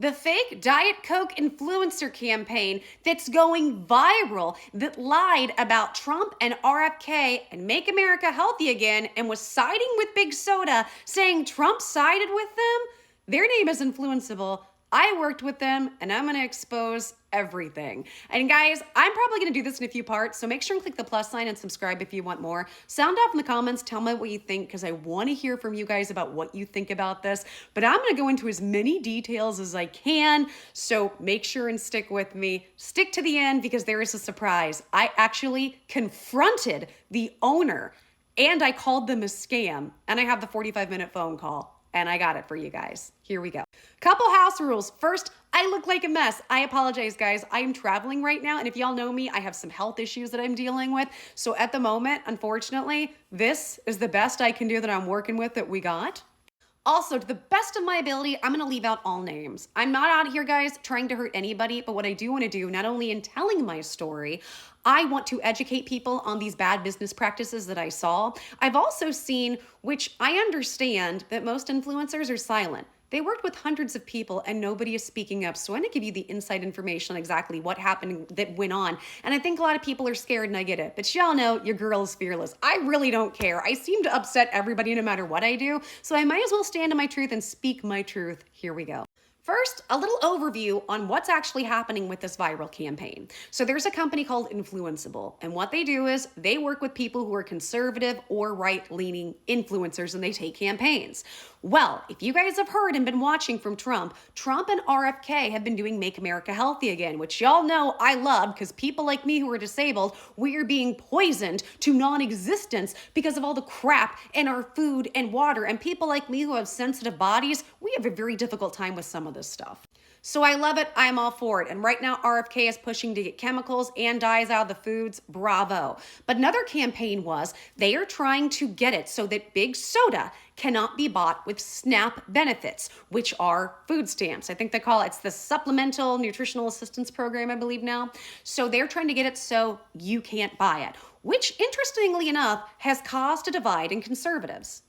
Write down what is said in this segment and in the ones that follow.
The fake Diet Coke influencer campaign that's going viral that lied about Trump and RFK and Make America Healthy Again and was siding with Big Soda, saying Trump sided with them. Their name is Influenceable. I worked with them and I'm gonna expose everything. And guys, I'm probably gonna do this in a few parts, so make sure and click the plus sign and subscribe if you want more. Sound off in the comments, tell me what you think, because I wanna hear from you guys about what you think about this. But I'm gonna go into as many details as I can, so make sure and stick with me. Stick to the end because there is a surprise. I actually confronted the owner and I called them a scam, and I have the 45-minute phone call. And I got it for you guys. Here we go. Couple house rules. First, I look like a mess. I apologize, guys. I am traveling right now, and if y'all know me, I have some health issues that I'm dealing with. So at the moment, unfortunately, this is the best I can do that I'm working with that we got. Also, to the best of my ability, I'm gonna leave out all names. I'm not out here, guys, trying to hurt anybody, but what I do wanna do, not only in telling my story, I want to educate people on these bad business practices that I saw. I've also seen, which I understand, that most influencers are silent. They worked with hundreds of people and nobody is speaking up. So I'm gonna give you the inside information on exactly what happened that went on. And I think a lot of people are scared and I get it. But y'all know your girl is fearless. I really don't care. I seem to upset everybody no matter what I do. So I might as well stand in my truth and speak my truth. Here we go. First, a little overview on what's actually happening with this viral campaign. So there's a company called Influenceable, and what they do is they work with people who are conservative or right-leaning influencers, and they take campaigns. Well, if you guys have heard and been watching from Trump and RFK have been doing Make America Healthy Again, which y'all know I love because people like me who are disabled, we are being poisoned to non-existence because of all the crap in our food and water. And people like me who have sensitive bodies, we have a very difficult time with some of this stuff. So I love it. I'm all for it. And right now, RFK is pushing to get chemicals and dyes out of the foods. Bravo. But another campaign was they are trying to get it so that Big Soda cannot be bought with SNAP benefits, which are food stamps. I think they call it's the Supplemental Nutritional Assistance Program, I believe now. So they're trying to get it so you can't buy it, which interestingly enough has caused a divide in conservatives.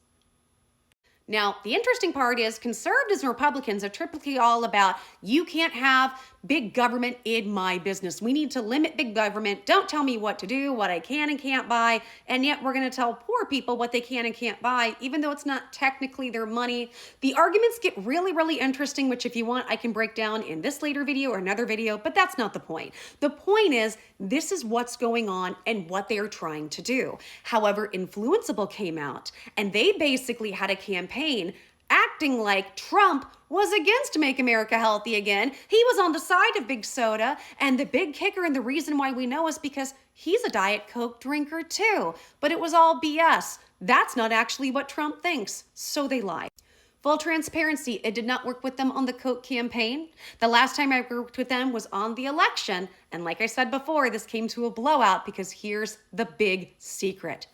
Now, the interesting part is conservatives and Republicans are typically all about you can't have big government in my business. We need to limit big government. Don't tell me what to do, what I can and can't buy. And yet we're going to tell poor people what they can and can't buy, even though it's not technically their money. The arguments get really, really interesting, which if you want, I can break down in this later video or another video, but that's not the point. The point is this is what's going on and what they are trying to do. However, Influenceable came out and they basically had a campaign acting like Trump was against Make America Healthy Again. He was on the side of Big Soda, and the big kicker and the reason why we know is because he's a Diet Coke drinker too. But it was all BS. That's not actually what Trump thinks, so they lied. Full transparency, it did not work with them on the Coke campaign. The last time I worked with them was on the election, and like I said before, this came to a blowout because here's the big secret.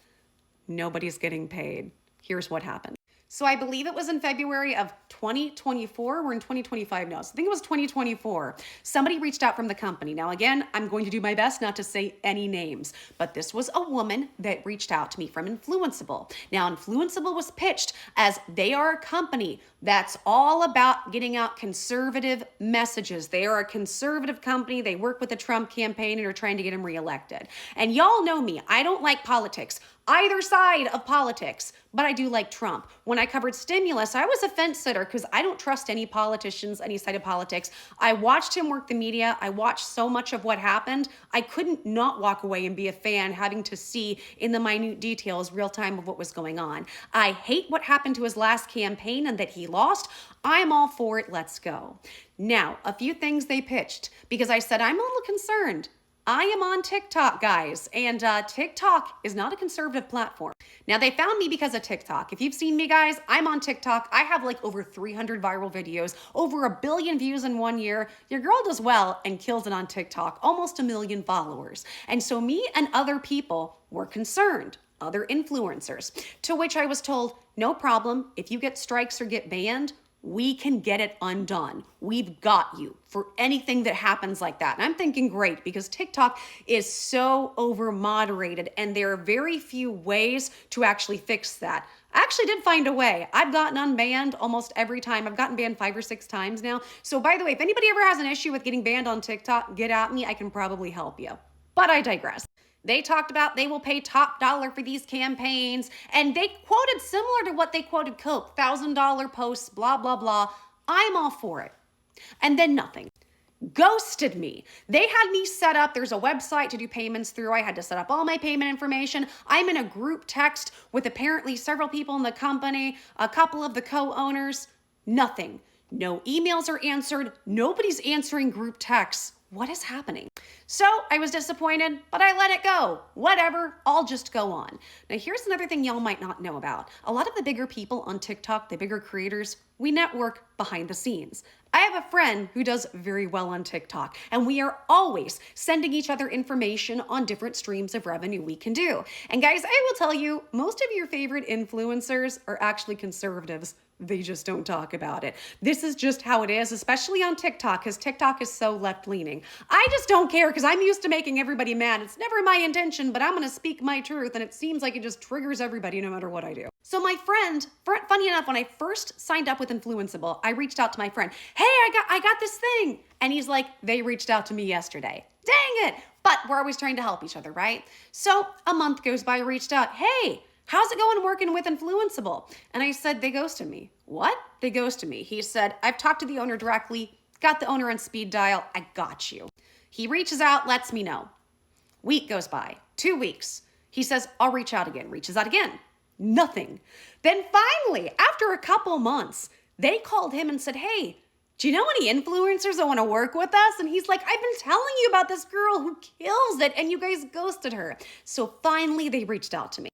Nobody's getting paid. Here's what happened. So I believe it was in February of 2024. We're in 2025 now. So I think it was 2024. Somebody reached out from the company. Now, again, I'm going to do my best not to say any names, but this was a woman that reached out to me from Influenceable. Now, Influenceable was pitched as they are a company that's all about getting out conservative messages. They are a conservative company. They work with the Trump campaign and are trying to get him reelected. And y'all know me. I don't like politics, either side of politics, but I do like Trump. When I covered stimulus, I was a fence sitter because I don't trust any politicians, any side of politics. I watched him work the media. I watched so much of what happened. I couldn't not walk away and be a fan, having to see in the minute details real time of what was going on. I hate what happened to his last campaign and that he lost. I'm all for it. Let's go. Now, a few things they pitched because I said, I'm a little concerned. I am on TikTok, guys, and TikTok is not a conservative platform. Now, they found me because of TikTok. If you've seen me, guys, I'm on TikTok. I have like over 300 viral videos, over 1 billion views in 1 year. Your girl does well and kills it on TikTok, almost 1 million followers. And so me and other people were concerned, other influencers, to which I was told, no problem. If you get strikes or get banned, we can get it undone. We've got you for anything that happens like that. And I'm thinking great because TikTok is so over moderated and there are very few ways to actually fix that. I actually did find a way. I've gotten unbanned almost every time. I've gotten banned 5 or 6 times now. So by the way, if anybody ever has an issue with getting banned on TikTok, get at me. I can probably help you. But I digress. They talked about they will pay top dollar for these campaigns, and they quoted similar to what they quoted Coke, $1,000 posts, blah, blah, blah. I'm all for it. And then nothing. Ghosted me. They had me set up. There's a website to do payments through. I had to set up all my payment information. I'm in a group text with apparently several people in the company, a couple of the co-owners. Nothing. No emails are answered. Nobody's answering group texts. What is happening? So I was disappointed, but I let it go. Whatever, I'll just go on. Now here's another thing y'all might not know about. A lot of the bigger people on TikTok, the bigger creators, we network behind the scenes. I have a friend who does very well on TikTok, and we are always sending each other information on different streams of revenue we can do. And guys, I will tell you, most of your favorite influencers are actually conservatives. They just don't talk about it. This is just how it is, especially on TikTok, because TikTok is so left-leaning. I just don't care because I'm used to making everybody mad. It's never my intention, but I'm going to speak my truth, and it seems like it just triggers everybody no matter what I do. So my friend, funny enough, when I first signed up with Influenceable, I reached out to my friend. Hey, I got this thing. And he's like, they reached out to me yesterday. Dang it. But we're always trying to help each other, right? So a month goes by, I reached out. Hey, how's it going working with Influenceable? And I said, they ghosted me. What? They ghosted me. He said, I've talked to the owner directly, got the owner on speed dial. I got you. He reaches out, lets me know. Week goes by, 2 weeks. He says, I'll reach out again, reaches out again. Nothing. Then finally, after a couple months, they called him and said, hey, do you know any influencers that want to work with us? And he's like, I've been telling you about this girl who kills it, and you guys ghosted her. So finally, they reached out to me.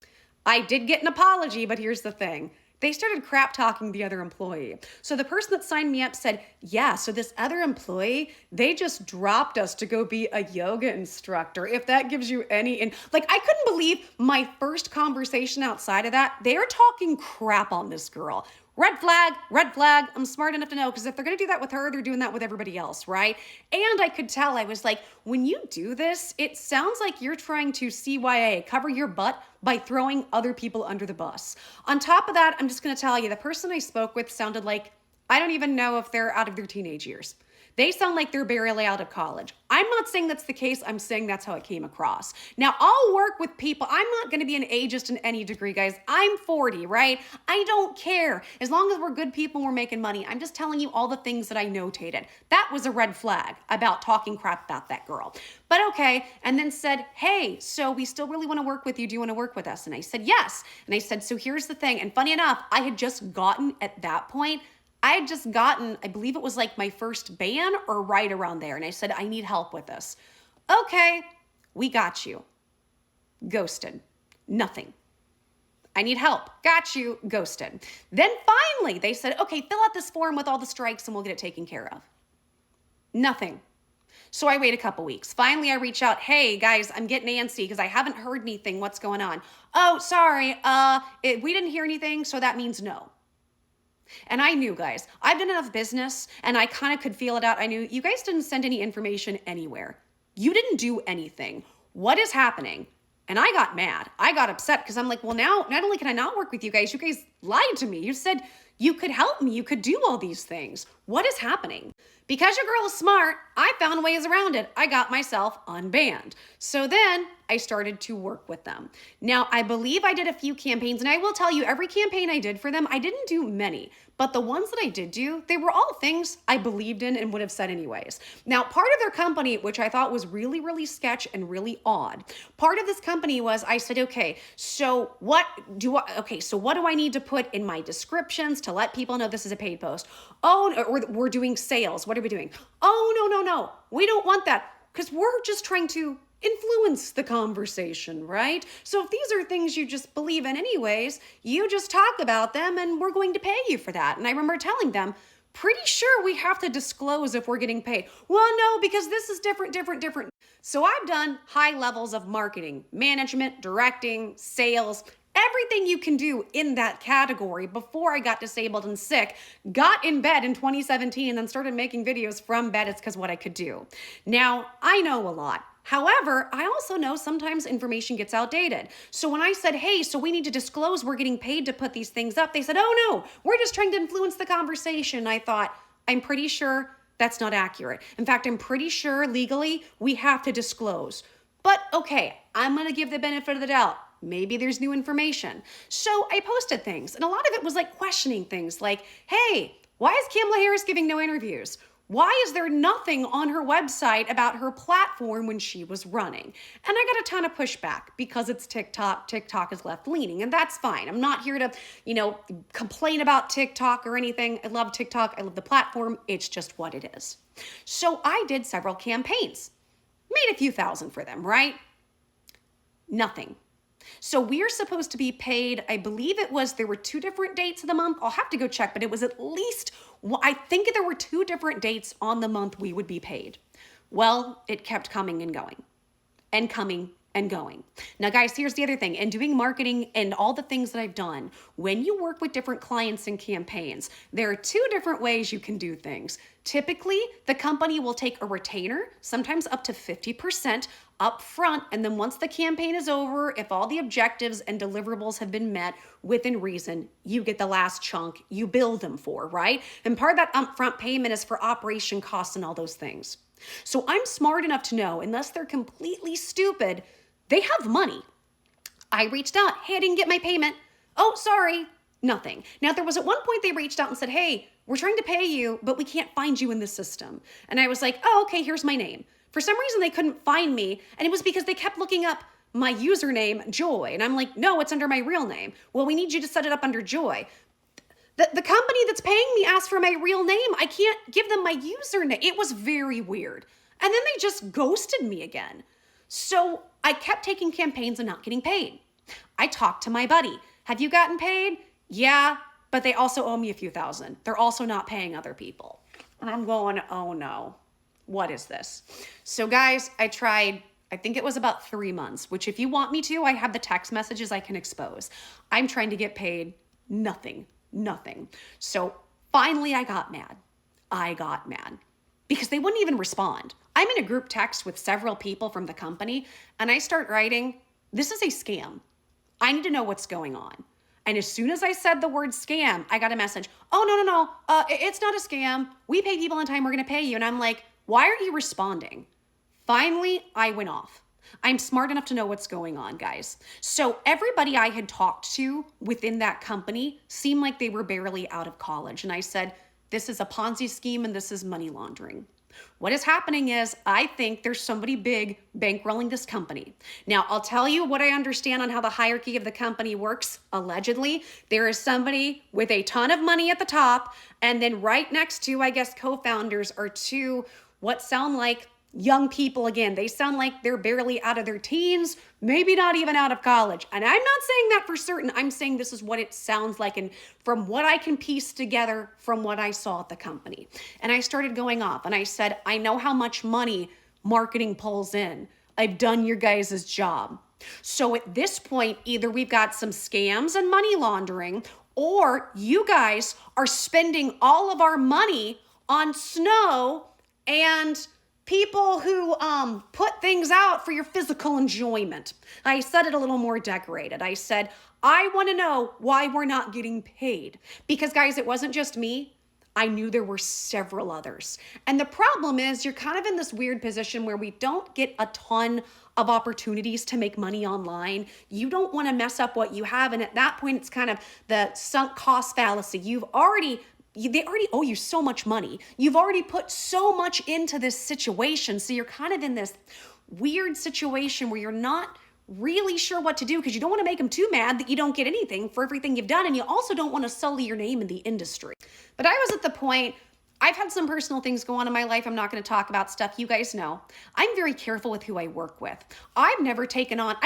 I did get an apology, but here's the thing. They started crap talking the other employee. So the person that signed me up said, yeah, so this other employee, they just dropped us to go be a yoga instructor. If that gives you any, like, I couldn't believe my first conversation outside of that. They're talking crap on this girl. Red flag, red flag. I'm smart enough to know, because if they're going to do that with her, they're doing that with everybody else, right? And I could tell, I was like, when you do this, it sounds like you're trying to CYA, cover your butt by throwing other people under the bus. On top of that, I'm just going to tell you, the person I spoke with sounded like, I don't even know if they're out of their teenage years. They sound like they're barely out of college. I'm not saying that's the case. I'm saying that's how it came across. Now, I'll work with people. I'm not going to be an ageist in any degree, guys. I'm 40, right? I don't care. As long as we're good people and we're making money. I'm just telling you all the things that I notated. That was a red flag about talking crap about that girl. But okay, and then said, hey, so we still really want to work with you. Do you want to work with us? And I said, yes. And I said, so here's the thing. And funny enough, I had just gotten at that point, I had just gotten, I believe it was like my first ban or right around there. And I said, I need help with this. Okay, we got you. Ghosted. Nothing. I need help. Got you. Ghosted. Then finally they said, okay, fill out this form with all the strikes and we'll get it taken care of. Nothing. So I wait a couple weeks. Finally, I reach out. Hey guys, I'm getting antsy because I haven't heard anything. What's going on? Oh, sorry. We didn't hear anything. So that means no. And I knew, guys, I've done enough business and I kind of could feel it out. I knew you guys didn't send any information anywhere. You didn't do anything. What is happening? And I got mad. I got upset because I'm like, well, now not only can I not work with you guys lied to me. You said you could help me. You could do all these things. What is happening? Because your girl is smart, I found ways around it. I got myself unbanned. So then I started to work with them. Now, I believe I did a few campaigns, and I will tell you, every campaign I did for them, I didn't do many, but the ones that I did do, they were all things I believed in and would have said anyways. Now, part of their company, which I thought was really, really sketch and really odd, part of this company was, I said, okay, so what do I need to put in my descriptions to let people know this is a paid post? Oh, or we're doing sales. What are we doing? Oh, no. We don't want that because we're just trying to influence the conversation, right? So if these are things you just believe in anyways, you just talk about them and we're going to pay you for that. And I remember telling them, pretty sure we have to disclose if we're getting paid. Well, no, because this is different. So I've done high levels of marketing, management, directing, sales, everything you can do in that category before I got disabled and sick, got in bed in 2017, and then started making videos from bed. It's because what I could do. Now, I know a lot. However, I also know sometimes information gets outdated. So when I said, hey, so we need to disclose we're getting paid to put these things up, they said, oh no, we're just trying to influence the conversation. I thought, I'm pretty sure that's not accurate. In fact, I'm pretty sure legally we have to disclose. But okay, I'm going to give the benefit of the doubt. Maybe there's new information. So I posted things, and a lot of it was like questioning things like, hey, why is Kamala Harris giving no interviews? Why is there nothing on her website about her platform when she was running? And I got a ton of pushback because it's TikTok. TikTok is left-leaning, and that's fine. I'm not here to, complain about TikTok or anything. I love TikTok. I love the platform. It's just what it is. So I did several campaigns. Made a few thousand for them, right? Nothing. So we're supposed to be paid, I believe there were 2 different dates of the month. I'll have to go check, but it was at least, I think there were 2 different dates on the month we would be paid. Well, it kept coming and going and coming and going. Now, guys, here's the other thing. In doing marketing and all the things that I've done, when you work with different clients and campaigns, there are 2 different ways you can do things. Typically, the company will take a retainer, sometimes up to 50% up front, and then once the campaign is over, if all the objectives and deliverables have been met within reason, you get the last chunk you bill them for, right? And part of that upfront payment is for operation costs and all those things. So I'm smart enough to know, unless they're completely stupid, they have money. I reached out. Hey, I didn't get my payment. Oh, sorry. Nothing. Now, there was at one point they reached out and said, hey, we're trying to pay you, but we can't find you in the system. And I was like, oh, okay, here's my name. For some reason, they couldn't find me. And it was because they kept looking up my username, Joy. And I'm like, no, it's under my real name. Well, we need you to set it up under Joy. The company that's paying me asked for my real name. I can't give them my username. It was very weird. And then they just ghosted me again. So I kept taking campaigns and not getting paid. I talked to my buddy. Have you gotten paid? Yeah, but they also owe me a few thousand. They're also not paying other people. And I'm going, oh no, what is this? So guys, I tried, I think it was about 3 months, which if you want me to, I have the text messages I can expose. I'm trying to get paid. Nothing. So finally I got mad. Because they wouldn't even respond. I'm in a group text with several people from the company, and I start writing, this is a scam. I need to know what's going on. And as soon as I said the word scam, I got a message, oh, no, it's not a scam. We pay people on time, we're gonna pay you. And I'm like, why aren't you responding? Finally, I went off. I'm smart enough to know what's going on, guys. So everybody I had talked to within that company seemed like they were barely out of college. And I said, this is a Ponzi scheme and this is money laundering. What is happening is I think there's somebody big bankrolling this company. Now, I'll tell you what I understand on how the hierarchy of the company works. Allegedly, there is somebody with a ton of money at the top, and then right next to, I guess, co-founders are 2 what sound like young people. Again, they sound like they're barely out of their teens, maybe not even out of college. And I'm not saying that for certain. I'm saying this is what it sounds like, and from what I can piece together from what I saw at the company. And I started going off and I said, I know how much money marketing pulls in. I've done your guys' job. So at this point, either we've got some scams and money laundering, or you guys are spending all of our money on snow and people who put things out for your physical enjoyment. I said it a little more decorated. I said, I want to know why we're not getting paid. Because guys, it wasn't just me. I knew there were several others. And the problem is you're kind of in this weird position where we don't get a ton of opportunities to make money online. You don't want to mess up what you have. And at that point, it's kind of the sunk cost fallacy. They already owe you so much money. You've already put so much into this situation. So you're kind of in this weird situation where you're not really sure what to do because you don't want to make them too mad that you don't get anything for everything you've done. And you also don't want to sully your name in the industry. But I was at the point, I've had some personal things go on in my life. I'm not going to talk about stuff you guys know. I'm very careful with who I work with. I've barely taken on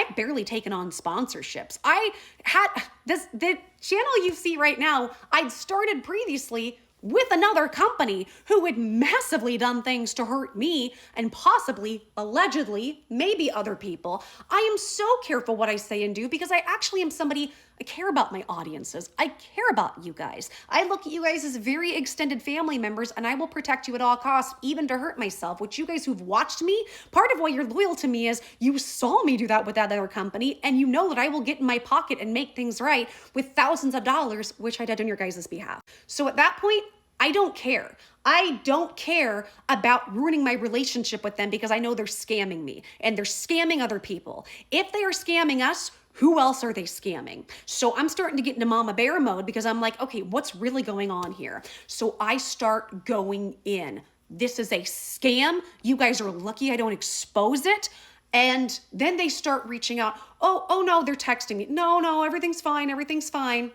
sponsorships. I had the channel you see right now, I'd started previously with another company who had massively done things to hurt me and possibly, allegedly, maybe other people. I am so careful what I say and do because I actually am somebody, I care about my audiences. I care about you guys. I look at you guys as very extended family members, and I will protect you at all costs, even to hurt myself, which you guys who've watched me, part of why you're loyal to me is you saw me do that with that other company, and you know that I will get in my pocket and make things right with thousands of dollars, which I did on your guys' behalf. So at that point, I don't care. I don't care about ruining my relationship with them because I know they're scamming me and they're scamming other people. If they are scamming us, who else are they scamming? So I'm starting to get into mama bear mode because I'm like, okay, what's really going on here? So I start going in. This is a scam. You guys are lucky I don't expose it. And then they start reaching out. Oh no, they're texting me. No, everything's fine. Everything's fine.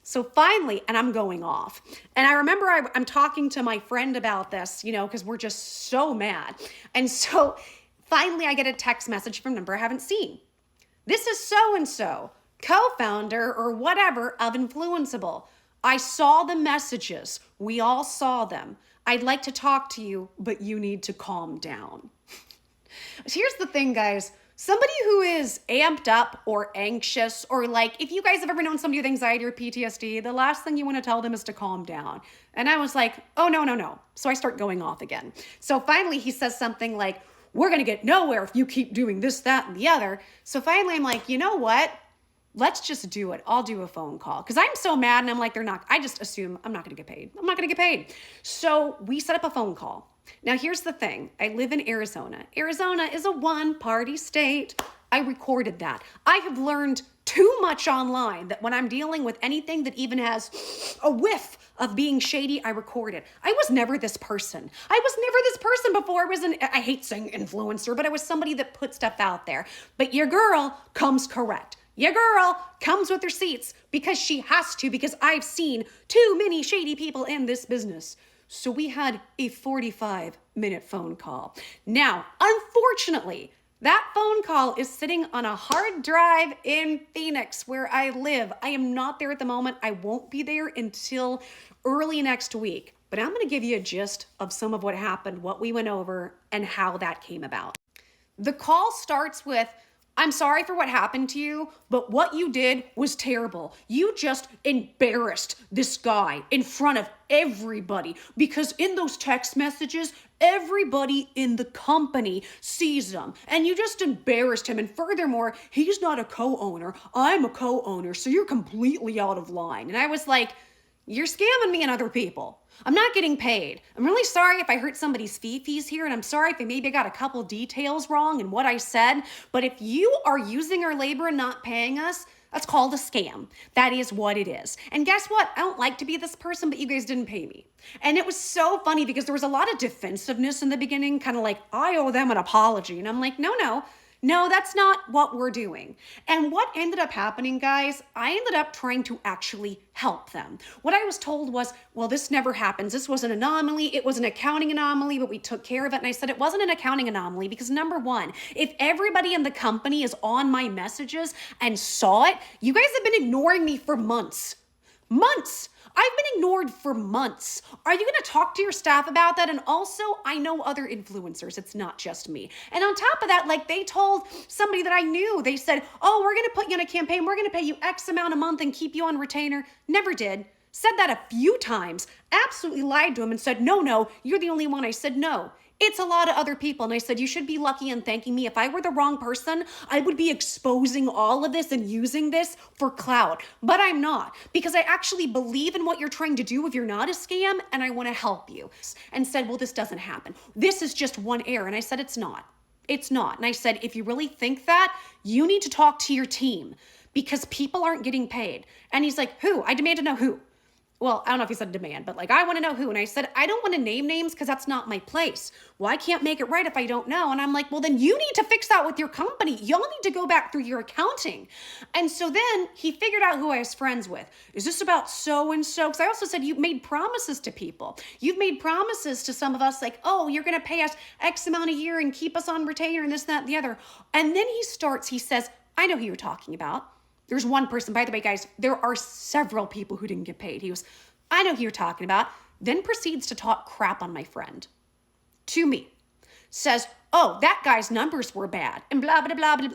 So finally, and I'm going off. And I remember I'm talking to my friend about this, because we're just so mad. And so finally I get a text message from a number I haven't seen. This is so-and-so, co-founder or whatever of Influenceable. I saw the messages. We all saw them. I'd like to talk to you, but you need to calm down. Here's the thing, guys. Somebody who is amped up or anxious, or like, if you guys have ever known somebody with anxiety or PTSD, the last thing you want to tell them is to calm down. And I was like, oh, no. So I start going off again. So finally he says something like, we're going to get nowhere if you keep doing this, that, and the other. So finally I'm like, you know what? Let's just do it. I'll do a phone call. Because I'm so mad and I'm like, I just assume I'm not going to get paid. I'm not going to get paid. So we set up a phone call. Now, here's the thing. I live in Arizona. Arizona is a one-party state. I recorded that. I have learned too much online that when I'm dealing with anything that even has a whiff of being shady, I record it. I was never this person. Before. I hate saying influencer, but I was somebody that put stuff out there. But your girl comes correct. Your girl comes with receipts because she has to, because I've seen too many shady people in this business. So we had a 45-minute phone call. Now, unfortunately, that phone call is sitting on a hard drive in Phoenix where I live. I am not there at the moment. I won't be there until early next week. But I'm going to give you a gist of some of what happened, what we went over, and how that came about. The call starts with, I'm sorry for what happened to you, but what you did was terrible. You just embarrassed this guy in front of everybody because in those text messages, everybody in the company sees them and you just embarrassed him. And furthermore, he's not a co-owner. I'm a co-owner, so you're completely out of line. And I was like, you're scamming me and other people. I'm not getting paid. I'm really sorry if I hurt somebody's fees here, and I'm sorry if I maybe got a couple details wrong in what I said, but if you are using our labor and not paying us, that's called a scam. That is what it is. And guess what? I don't like to be this person, but you guys didn't pay me. And it was so funny because there was a lot of defensiveness in the beginning, kind of like, I owe them an apology. And I'm like, no, that's not what we're doing. And what ended up happening, guys, I ended up trying to actually help them. What I was told was, well, this never happens. This was an anomaly. It was an accounting anomaly, but we took care of it. And I said, it wasn't an accounting anomaly because number one, if everybody in the company is on my messages and saw it, you guys have been ignoring me for months. I've been ignored for months. Are you going to talk to your staff about that? And also, I know other influencers. It's not just me. And on top of that, like they told somebody that I knew, they said, oh, we're going to put you on a campaign. We're going to pay you X amount a month and keep you on retainer. Never did. Said that a few times. Absolutely lied to him and said, no, you're the only one. I said, no. It's a lot of other people. And I said, you should be lucky and thanking me. If I were the wrong person, I would be exposing all of this and using this for clout. But I'm not, because I actually believe in what you're trying to do if you're not a scam, and I want to help you. And said, well, this doesn't happen. This is just one error. And I said, it's not. It's not. And I said, if you really think that, you need to talk to your team because people aren't getting paid. And he's like, who? I demand to know who. Well, I don't know if he said demand, but like, I want to know who. And I said, I don't want to name names because that's not my place. Well, I can't make it right if I don't know. And I'm like, well, then you need to fix that with your company. Y'all need to go back through your accounting. And so then he figured out who I was friends with. Is this about so-and-so? Because I also said, you've made promises to people. You've made promises to some of us like, oh, you're going to pay us X amount a year and keep us on retainer and this, that, and the other. And then he says, I know who you're talking about. There's one person, by the way, guys, there are several people who didn't get paid. He goes, I know who you're talking about. then proceeds to talk crap on my friend to me. Says, oh, that guy's numbers were bad and blah, blah, blah, blah.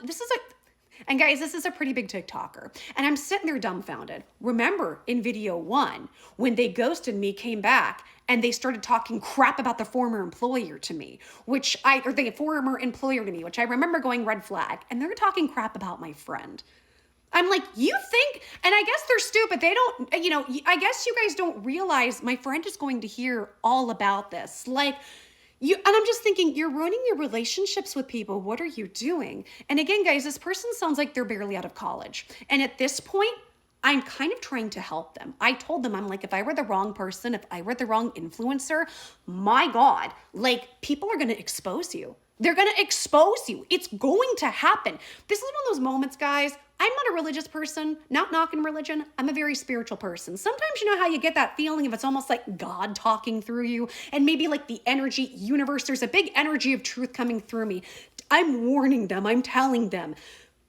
And guys, this is a pretty big TikToker. And I'm sitting there dumbfounded. Remember in video 1, when they ghosted me, came back, and they started talking crap about the former employer to me, which I remember going red flag. And they're talking crap about my friend. I'm like, you think, and I guess they're stupid. They don't, I guess you guys don't realize my friend is going to hear all about this. Like, and I'm just thinking, you're ruining your relationships with people. What are you doing? And again, guys, this person sounds like they're barely out of college. And at this point, I'm kind of trying to help them. I told them, I'm like, if I were the wrong person, if I were the wrong influencer, my God, like, people are going to expose you. They're going to expose you. It's going to happen. This is one of those moments, guys. I'm not a religious person, not knocking religion. I'm a very spiritual person. Sometimes you know how you get that feeling of it's almost like God talking through you, and maybe like the energy universe, there's a big energy of truth coming through me. I'm warning them. I'm telling them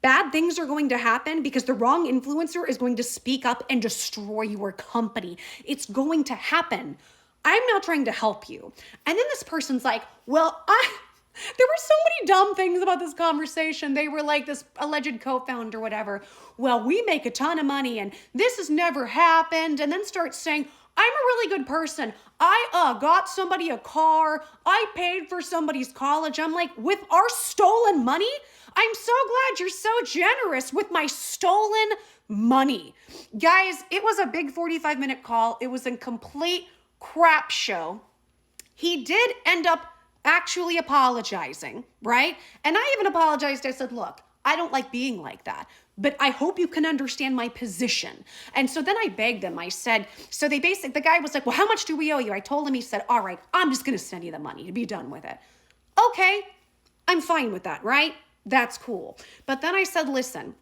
bad things are going to happen because the wrong influencer is going to speak up and destroy your company. It's going to happen. I'm not trying to help you. And then this person's like, well, there were so many dumb things about this conversation. They were like, this alleged co-founder, whatever. Well, we make a ton of money and this has never happened. And then starts saying, I'm a really good person. I got somebody a car. I paid for somebody's college. I'm like, with our stolen money? I'm so glad you're so generous with my stolen money. Guys, it was a big 45-minute call. It was a complete crap show. He did end up actually apologizing, right? And I even apologized. I said, look, I don't like being like that, but I hope you can understand my position. And so then I begged them. I said, the guy was like, well, how much do we owe you? I told him, he said, all right, I'm just going to send you the money to be done with it. Okay, I'm fine with that, right? That's cool. But then I said, listen,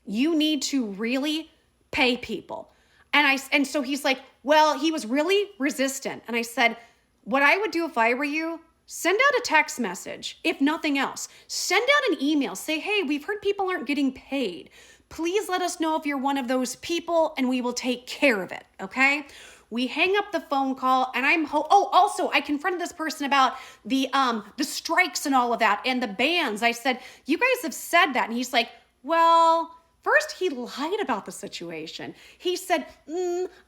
you need to really pay people. And so he's like, well, he was really resistant. And I said, what I would do if I were you, send out a text message. If nothing else, send out an email. Say, hey, we've heard people aren't getting paid. Please let us know if you're one of those people and we will take care of it, okay? We hang up the phone call and also I confronted this person about the strikes and all of that and the bans. I said, you guys have said that. And he's like, well, first, he lied about the situation. He said,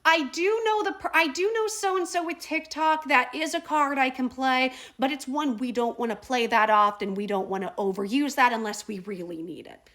I do know so-and-so with TikTok. That is a card I can play, but it's one we don't want to play that often. We don't want to overuse that unless we really need it.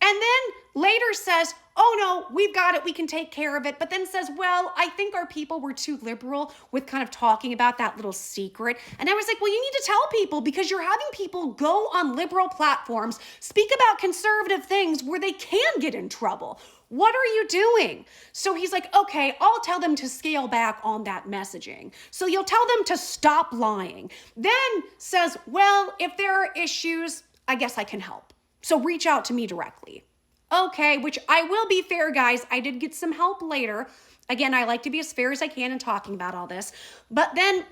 And then later says, oh no, we've got it, we can take care of it. But then says, well, I think our people were too liberal with kind of talking about that little secret. And I was like, well, you need to tell people because you're having people go on liberal platforms, speak about conservative things where they can get in trouble. What are you doing? So he's like, okay, I'll tell them to scale back on that messaging. So you'll tell them to stop lying. Then says, well, if there are issues, I guess I can help. So reach out to me directly. Okay, which I will be fair, guys. I did get some help later. Again, I like to be as fair as I can in talking about all this. But then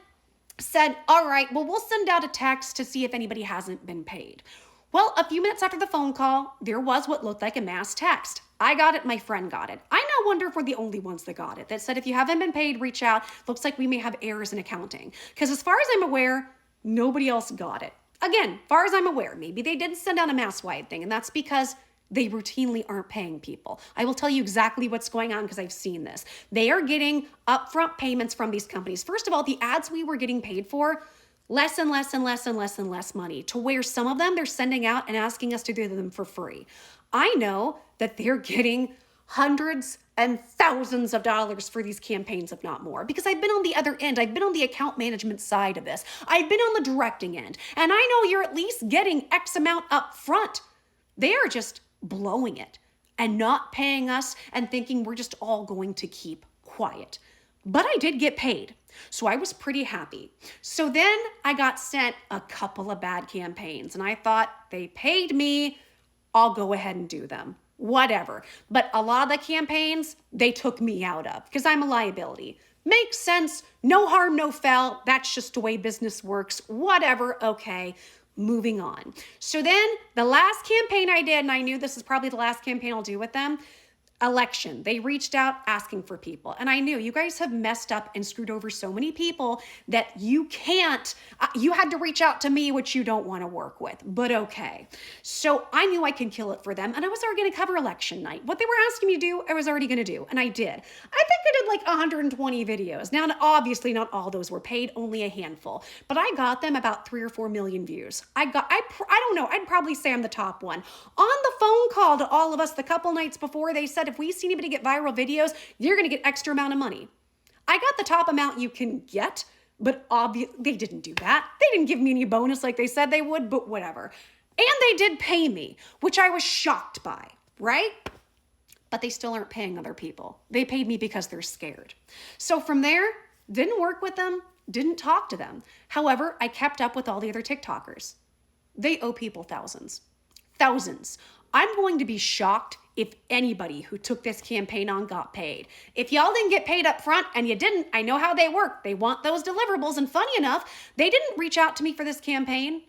said, all right, well, we'll send out a text to see if anybody hasn't been paid. Well, a few minutes after the phone call, there was what looked like a mass text. I got it, my friend got it. I now wonder if we're the only ones that got it. That said, if you haven't been paid, reach out. Looks like we may have errors in accounting. Because as far as I'm aware, nobody else got it. Again, far as I'm aware, maybe they didn't send out a mass-wide thing, and that's because they routinely aren't paying people. I will tell you exactly what's going on because I've seen this. They are getting upfront payments from these companies. First of all, the ads we were getting paid for, less and less and less and less and less money, to where some of them they're sending out and asking us to do them for free. I know that they're getting hundreds and thousands of dollars for these campaigns, if not more, because I've been on the other end. I've been on the account management side of this. I've been on the directing end, and I know you're at least getting X amount up front. They are just blowing it and not paying us and thinking we're just all going to keep quiet. But I did get paid, so I was pretty happy. So then I got sent a couple of bad campaigns, and I thought, they paid me, I'll go ahead and do them. Whatever. But a lot of the campaigns, they took me out of because I'm a liability. Makes sense. No harm, no foul. That's just the way business works. Whatever. Okay. Moving on. So then the last campaign I did, and I knew this is probably the last campaign I'll do with them, election. They reached out asking for people. And I knew you guys have messed up and screwed over so many people that you can't, you had to reach out to me, which you don't want to work with, but okay. So I knew I could kill it for them. And I was already going to cover election night. What they were asking me to do, I was already going to do. And I did. I think I did like 120 videos. Now, obviously not all those were paid, only a handful, but I got them about 3 or 4 million views. I don't know, I'd probably say I'm the top one. On the phone call to all of us the couple nights before, they said, if we see anybody get viral videos, you're going to get extra amount of money. I got the top amount you can get, but obviously they didn't do that. They didn't give me any bonus like they said they would, but whatever. And they did pay me, which I was shocked by, right? But they still aren't paying other people. They paid me because they're scared. So from there, didn't work with them, didn't talk to them. However, I kept up with all the other TikTokers. They owe people thousands. Thousands. I'm going to be shocked if anybody who took this campaign on got paid. If y'all didn't get paid up front, and you didn't, I know how they work. They want those deliverables, and funny enough, they didn't reach out to me for this campaign,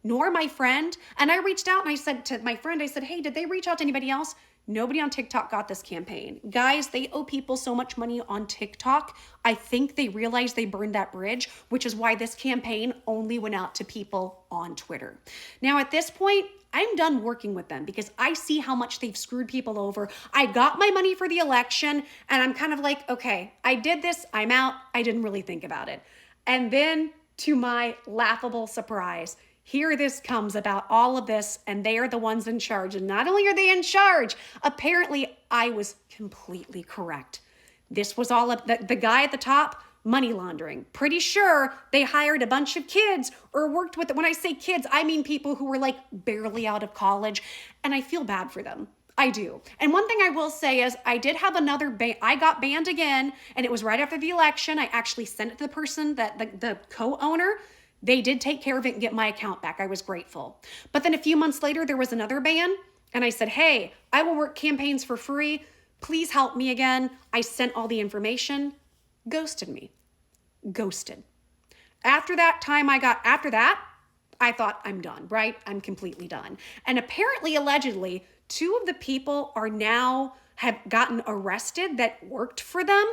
nor my friend. And I reached out and I said to my friend, I said, hey, did they reach out to anybody else? Nobody on TikTok got this campaign. Guys, they owe people so much money on TikTok. I think they realized they burned that bridge, which is why this campaign only went out to people on Twitter. Now, at this point, I'm done working with them because I see how much they've screwed people over. I got my money for the election and I'm kind of like, okay, I did this, I'm out. I didn't really think about it. And then to my laughable surprise, here this comes about all of this, and they are the ones in charge. And not only are they in charge, apparently I was completely correct. This was all of the guy at the top, money laundering. Pretty sure they hired a bunch of kids or worked with, when I say kids, I mean people who were like barely out of college, and I feel bad for them. I do. And one thing I will say is I did have another I got banned again, and it was right after the election. I actually sent it to the person that the co-owner. They did take care of it and get my account back. I was grateful. But then a few months later, there was another ban. And I said, hey, I will work campaigns for free. Please help me again. I sent all the information. Ghosted me. Ghosted. After that, I thought I'm done, right? I'm completely done. And apparently, allegedly, 2 of the people have gotten arrested that worked for them.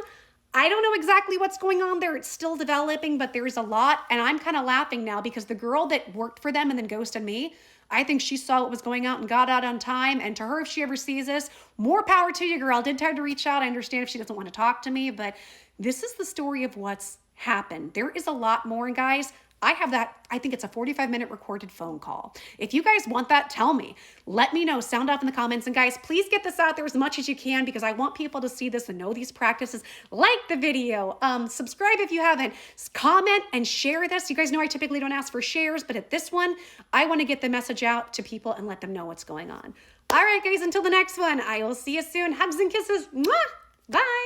I don't know exactly what's going on there. It's still developing, but there's a lot. And I'm kind of laughing now because the girl that worked for them and then ghosted me, I think she saw what was going on and got out on time. And to her, if she ever sees this, more power to you, girl. Did try to reach out. I understand if she doesn't want to talk to me, but this is the story of what's happened. There is a lot more, guys. I have that, I think it's a 45-minute recorded phone call. If you guys want that, tell me. Let me know. Sound off in the comments. And guys, please get this out there as much as you can because I want people to see this and know these practices. Like the video. Subscribe if you haven't. Comment and share this. You guys know I typically don't ask for shares, but at this one, I want to get the message out to people and let them know what's going on. All right, guys, until the next one, I will see you soon. Hugs and kisses. Mwah! Bye.